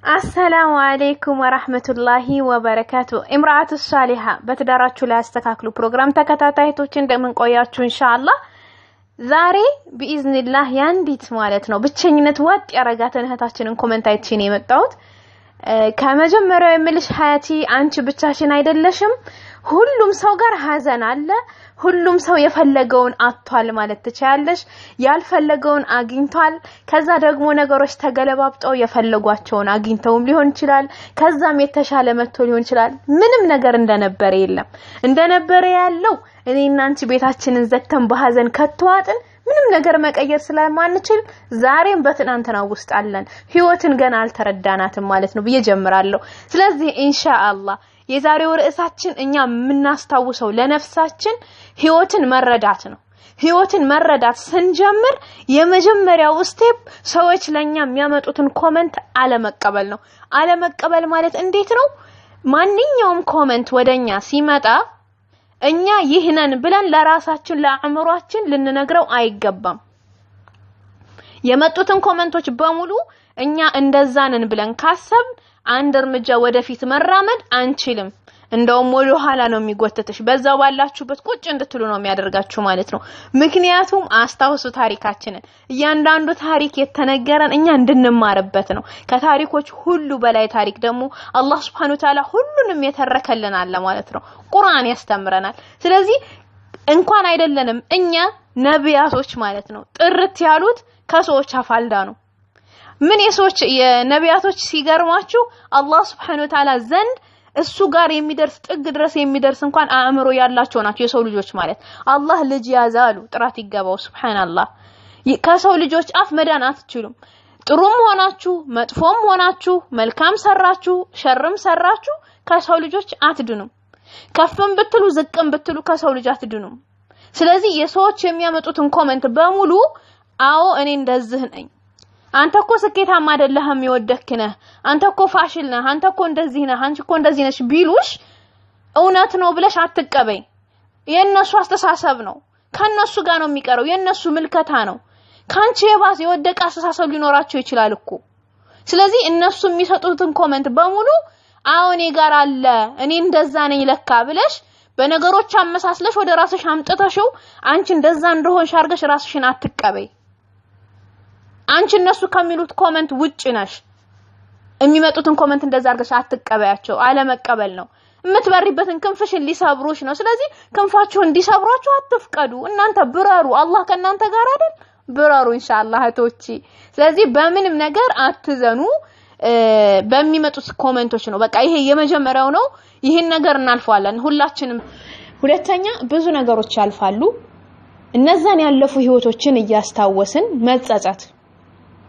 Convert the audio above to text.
السلام عليكم ورحمة الله وبركاته. امرأة الصالحة بتداراتشو لا استكاكلو بروغرام تكتاتايتوچ እንደምን ቆያችሁ ኢንሻአላህ ዛሬ بإذن الله ያንዲት ማለት ነው ብቸኝነት ወጥ ያረጋተን እህታችንን ኮሜንት አይቼ ነው የመጣሁት ከመጀመሪያው የምልሽ ሀያቲ አንቺ ብቻሽን አይደለሽም ሁሉም ሰው ጋር ሀዘን አለ ሁሉም ሰው የፈለገውን አጥቷል ማለት ትቻለሽ ያልፈለገውን አግኝቷል ከዛ ደግሞ ነገሮች ተገለባብጠው የፈለጓቸውን አግኝተውም ሊሆን ይችላል ከዛም የተሻለ መጥቶ ሊሆን ይችላል ምንም ነገር እንደነበረ ያለው እኔና አንቺ ቤታችንን ዘግተን በሀዘን ከተዋጥን ምንም ነገር መቀየር ስለማንችል ዛሬም በትናንትናው ውስጥ አለን ህይወትን ገና አልተረዳናትም ማለት ነው በየጀምራለሁ ስለዚህ ኢንሻአላህ የዛሬው ርዕሳችን እኛ ምናስተዋውሰው ለነፍሳችን ህይወትን መረዳት ነው ህይወትን መረዳት ስንጀምር የመጀመሪያው ስቴፕ ሰዎች ለኛ የሚያመጡትን ኮሜንት አለመቀበል ነው አለመቀበል ማለት እንዴት ነው ማንኛውም ኮሜንት ወደኛ ሲመጣ እኛ ይህነን ብለን ለራሳችን ለአእምሮአችን ልንነግረው አይገባም የመጡትን ኮሜንቶች በሙሉ እኛ እንደዛነን ብለን ካሰብ አንድ እርምጃ ወደፊት መራመድ አንችልም እንደውም ወደ ኋላ ነው የሚጎተተሽ በዛው ባላችሁበት ቁጭ እንድትሉ ነው የሚያደርጋችሁ ማለት ነው ምክንያቱም አስተዋውሱ ታሪካችንን እያንዳንዱ ታሪክ የተነገረን እኛ እንድንማርበት ነው ከታሪኮች ሁሉ በላይ ታሪክ ደግሞ አላህ Subhanahu Wa Ta'ala ሁሉንም የተረከልን አለ ማለት ነው ቁርአን ያስተምረናል ስለዚህ እንኳን አይደለንም እኛ ነብያቶች ማለት ነው ጥርት ያሉት ከሰዎች አፋልዳ ነው ምን የሰዎች የነብያቶች ሲገርማችሁ አላህ Subhanahu Wa Ta'ala ዘንድ እሱ ጋር የሚደርስ ጥግ ድረስ የሚደርስ እንኳን አእምሮ ያላቸው ናቸው የሰው ልጆች ማለት አላህ ልጅ ያዛሉ ጥራት ይገባው ሱብሃንአላህ ከሰው ልጆች አፍ መዳን አትችሉም ጥሩም ሆናችሁ መጥፎም ሆናችሁ መልካም ሰራችሁ ሸርም ሰራችሁ ከሰው ልጆች አትድኑም ከፍም ብትሉ ዝቅም ብትሉ ከሰው ልጅ አትድኑም ስለዚህ የሰዎች የሚያመጡትን ኮሜንት በሙሉ አዎ እኔ እንደዚህ ነኝ አንተ እኮ ስኬታማ አይደለህም ይወደክነህ አንተ እኮ ፋሽል ነህ አንተ እኮ እንደዚህ ነህ አንቺ እኮ እንደዚህ ነሽ ቢሉሽ እውነት ነው ብለሽ አትቀበይ የነሱ አስተሳሰብ ነው ከነሱ ጋር ነው የሚቀረው የነሱ ምልከታ ነው ካንቺ የባስ የወደቀ አስተሳሰብ ሊኖራቸው ይችላል እኮ ስለዚህ እነሱ የሚሰጡትን ኮሜንት በሙሉ አዎ እኔ ጋር አለ እኔ እንደዛ ነኝ ለካ ብለሽ በነገሮች አመሳስለሽ ወደ ራስሽ አምጥተሽው አንቺ እንደዛ እንደሆንሽ አርገሽ ራስሽን አትቀበይ አንቺ እነሱ ከሚሉት ኮሜንት ውጪ ነሽ የሚመጡትን ኮሜንት እንደዛ አርገሽ አትቀበያቸው አለመቀበል ነው የምትበሪበትን ክንፍሽን ሊሰብሩሽ ነው ስለዚህ ክንፋችሁ እንዲሰብሯችሁ አትፍቀዱ እናንተ ብረሩ አላህ ከናንተ ጋር አይደል ብረሩ ኢንሻአላህ እህቶቼ ስለዚህ በምንም ነገር አትዘኑ በሚመጡት ኮሜንቶች ነው በቃ ይሄ የመጀመሪያው ነው ይሄን ነገር እናልፈዋለን ሁላችንም ሁለተኛ ብዙ ነገሮች ያልፋሉ እነዛን ያለፉ ህይወቶችን እያስታወስን መጸጸት